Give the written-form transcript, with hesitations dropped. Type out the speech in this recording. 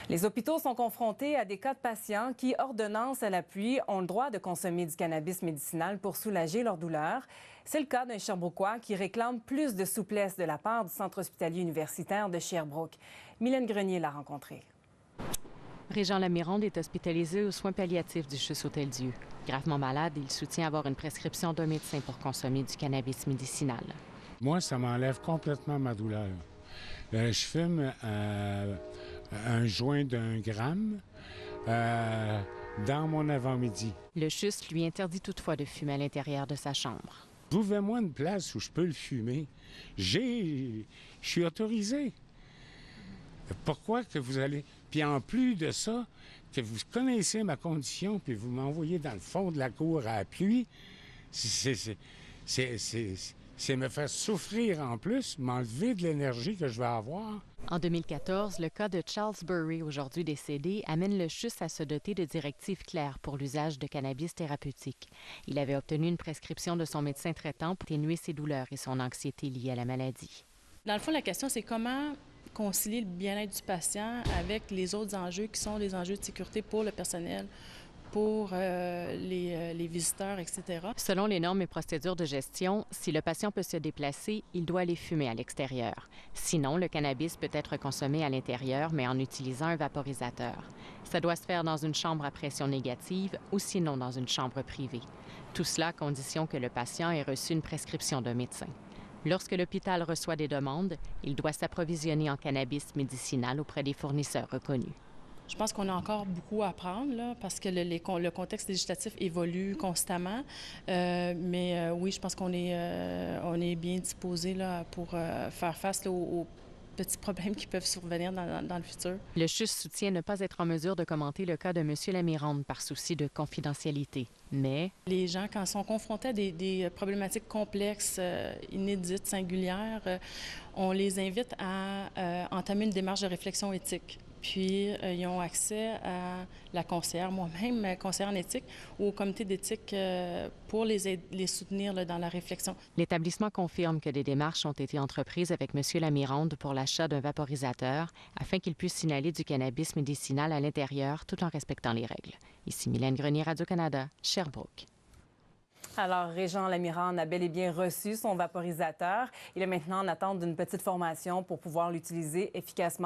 Les hôpitaux sont confrontés à des cas de patients qui, ordonnance à l'appui, ont le droit de consommer du cannabis médicinal pour soulager leur douleur. C'est le cas d'un Sherbrookois qui réclame plus de souplesse de la part du Centre hospitalier universitaire de Sherbrooke. Mylène Grenier l'a rencontré. Régent Lamirande est hospitalisé aux soins palliatifs du CHUS Hôtel-Dieu. Gravement malade, il soutient avoir une prescription d'un médecin pour consommer du cannabis médicinal. Moi, ça m'enlève complètement ma douleur. Je fume un joint d'1 gramme dans mon avant-midi. Le CHUS lui interdit toutefois de fumer à l'intérieur de sa chambre. Trouvez-moi une place où je peux le fumer. Je suis autorisé. Pourquoi que vous allez... Puis en plus de ça, que vous connaissez ma condition, puis vous m'envoyez dans le fond de la cour à la pluie, c'est me faire souffrir en plus, m'enlever de l'énergie que je vais avoir. En 2014, le cas de Charles Burry, aujourd'hui décédé, amène le CHUS à se doter de directives claires pour l'usage de cannabis thérapeutique. Il avait obtenu une prescription de son médecin traitant pour atténuer ses douleurs et son anxiété liée à la maladie. Dans le fond, la question, c'est comment concilier le bien-être du patient avec les autres enjeux qui sont les enjeux de sécurité pour le personnel, pour les visiteurs, etc. Selon les normes et procédures de gestion, si le patient peut se déplacer, il doit aller fumer à l'extérieur. Sinon, le cannabis peut être consommé à l'intérieur, mais en utilisant un vaporisateur. Ça doit se faire dans une chambre à pression négative ou sinon dans une chambre privée. Tout cela à condition que le patient ait reçu une prescription d'un médecin. Lorsque l'hôpital reçoit des demandes, il doit s'approvisionner en cannabis médicinal auprès des fournisseurs reconnus. Je pense qu'on a encore beaucoup à apprendre là, parce que le contexte législatif évolue constamment. Mais oui, je pense qu'on est bien disposé là, pour faire face là, aux petits problèmes qui peuvent survenir dans le futur. Le CHUS soutient ne pas être en mesure de commenter le cas de M. Lamirande par souci de confidentialité. Mais les gens, quand ils sont confrontés à des problématiques complexes, inédites, singulières, on les invite à entamer une démarche de réflexion éthique. Puis, ils ont accès à la conseillère, moi-même, conseillère en éthique, ou au comité d'éthique pour les soutenir là, dans la réflexion. L'établissement confirme que des démarches ont été entreprises avec M. Lamirande pour l'achat d'un vaporisateur afin qu'il puisse signaler du cannabis médicinal à l'intérieur tout en respectant les règles. Ici Mylène Grenier, Radio-Canada, Sherbrooke. Alors, Régent Lamirande a bel et bien reçu son vaporisateur. Il est maintenant en attente d'une petite formation pour pouvoir l'utiliser efficacement.